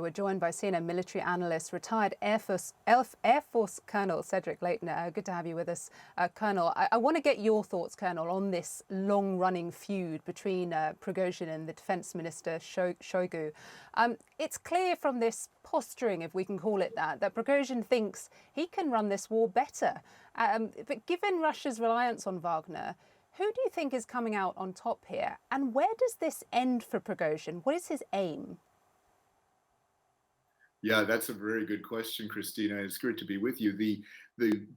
We're joined by CNN military analyst, retired Air Force Colonel Cedric Leighton. Good to have you with us, Colonel. I want to get your thoughts, Colonel, on this long-running feud between Prigozhin and the Defense Minister Shoigu. It's clear from this posturing, if we can call it that Prigozhin thinks he can run this war better. But given Russia's reliance on Wagner, who do you think is coming out on top here? And where does this end for Prigozhin? What is his aim? Yeah, that's a very good question, Christina. It's great to be with you. The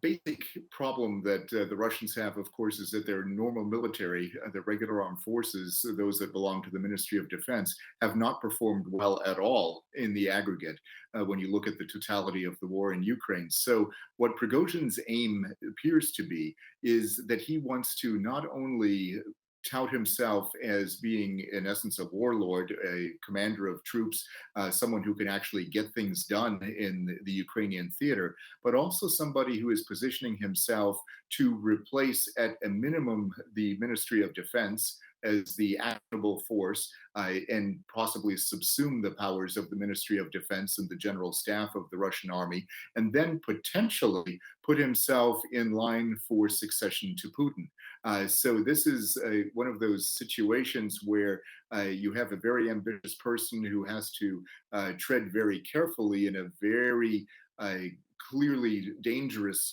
basic problem that the Russians have, of course, is that their normal military, the regular armed forces, those that belong to the Ministry of Defense, have not performed well at all in the aggregate when you look at the totality of the war in Ukraine. So what Prigozhin's aim appears to be is that he wants to not only tout himself as being, in essence, a warlord, a commander of troops, someone who can actually get things done in the Ukrainian theater, but also somebody who is positioning himself to replace, at a minimum, the Ministry of Defense as the actionable force and possibly subsume the powers of the Ministry of Defense and the general staff of the Russian army, and then potentially put himself in line for succession to Putin. So this is one of those situations where you have a very ambitious person who has to tread very carefully in a very clearly dangerous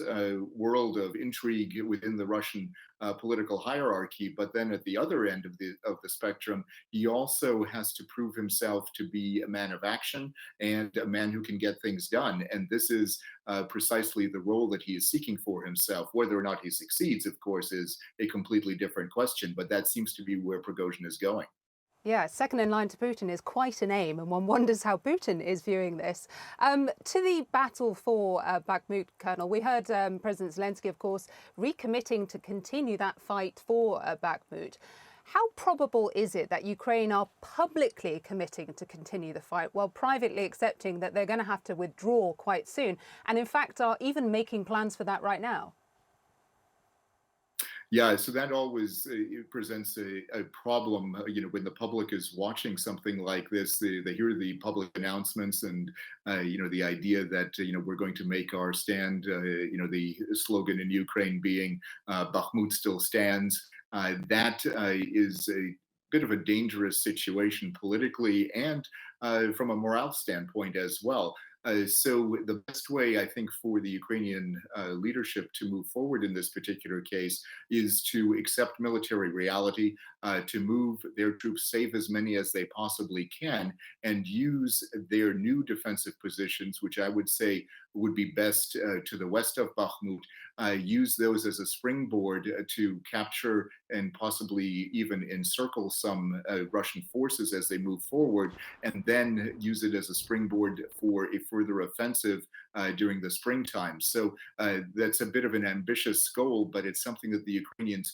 world of intrigue within the Russian political hierarchy. But then at the other end of the spectrum, he also has to prove himself to be a man of action and a man who can get things done. And this is precisely the role that he is seeking for himself. Whether or not he succeeds, of course, is a completely different question. But that seems to be where Prigozhin is going. Yeah, second in line to Putin is quite an aim, and one wonders how Putin is viewing this. To the battle for Bakhmut, Colonel, we heard President Zelensky, of course, recommitting to continue that fight for Bakhmut. How probable is it that Ukraine are publicly committing to continue the fight while privately accepting that they're going to have to withdraw quite soon, and in fact are even making plans for that right now? Yeah, so that always presents a problem, when the public is watching something like this, they hear the public announcements and, the idea that, we're going to make our stand, the slogan in Ukraine being Bakhmut still stands. That is a bit of a dangerous situation politically and from a morale standpoint as well. So the best way, I think, for the Ukrainian leadership to move forward in this particular case is to accept military reality, to move their troops, save as many as they possibly can, and use their new defensive positions, which I would say would be best to the west of Bakhmut, use those as a springboard to capture and possibly even encircle some Russian forces as they move forward, and then use it as a springboard for a further offensive during the springtime. So that's a bit of an ambitious goal, but it's something that the Ukrainians,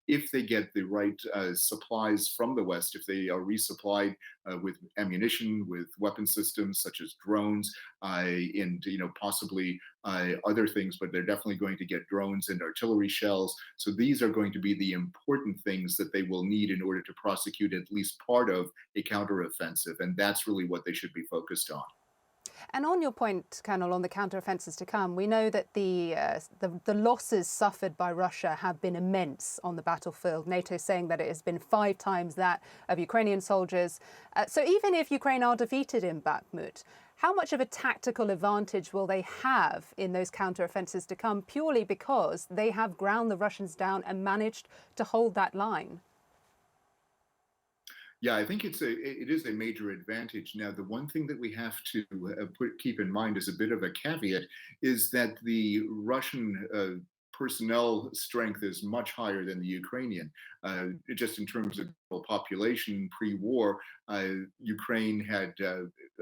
if they get the right supplies from the West, if they are resupplied with ammunition, with weapon systems such as drones, and possibly other things, but they're definitely going to get drones and artillery shells. So these are going to be the important things that they will need in order to prosecute at least part of a counteroffensive, and that's really what they should be focused on. And on your point, Colonel, on the counteroffensives to come, we know that the losses suffered by Russia have been immense on the battlefield. NATO saying that it has been 5 times that of Ukrainian soldiers. So even if Ukraine are defeated in Bakhmut, how much of a tactical advantage will they have in those counteroffensives to come, purely because they have ground the Russians down and managed to hold that line? Yeah, I think it is a major advantage. Now, the one thing that we have to keep in mind as a bit of a caveat is that the Russian personnel strength is much higher than the Ukrainian. Just in terms of population pre-war, Ukraine had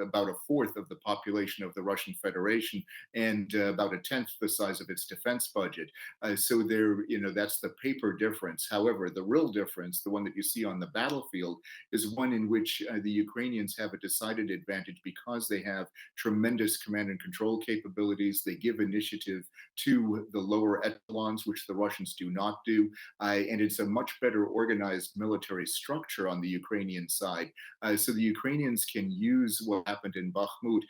about a fourth of the population of the Russian Federation and about a tenth the size of its defense budget. So that's the paper difference. However, the real difference, the one that you see on the battlefield, is one in which the Ukrainians have a decided advantage because they have tremendous command and control capabilities. They give initiative to the lower echelons, which the Russians do not do. And it's a much better organized military structure on the Ukrainian side. So the Ukrainians can use what happened in Bakhmut,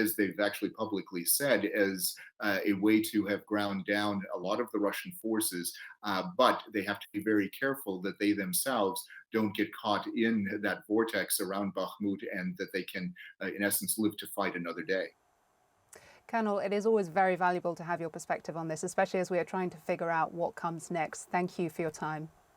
as they've actually publicly said, as a way to have ground down a lot of the Russian forces. But they have to be very careful that they themselves don't get caught in that vortex around Bakhmut and that they can, in essence, live to fight another day. Colonel, it is always very valuable to have your perspective on this, especially as we are trying to figure out what comes next. Thank you for your time.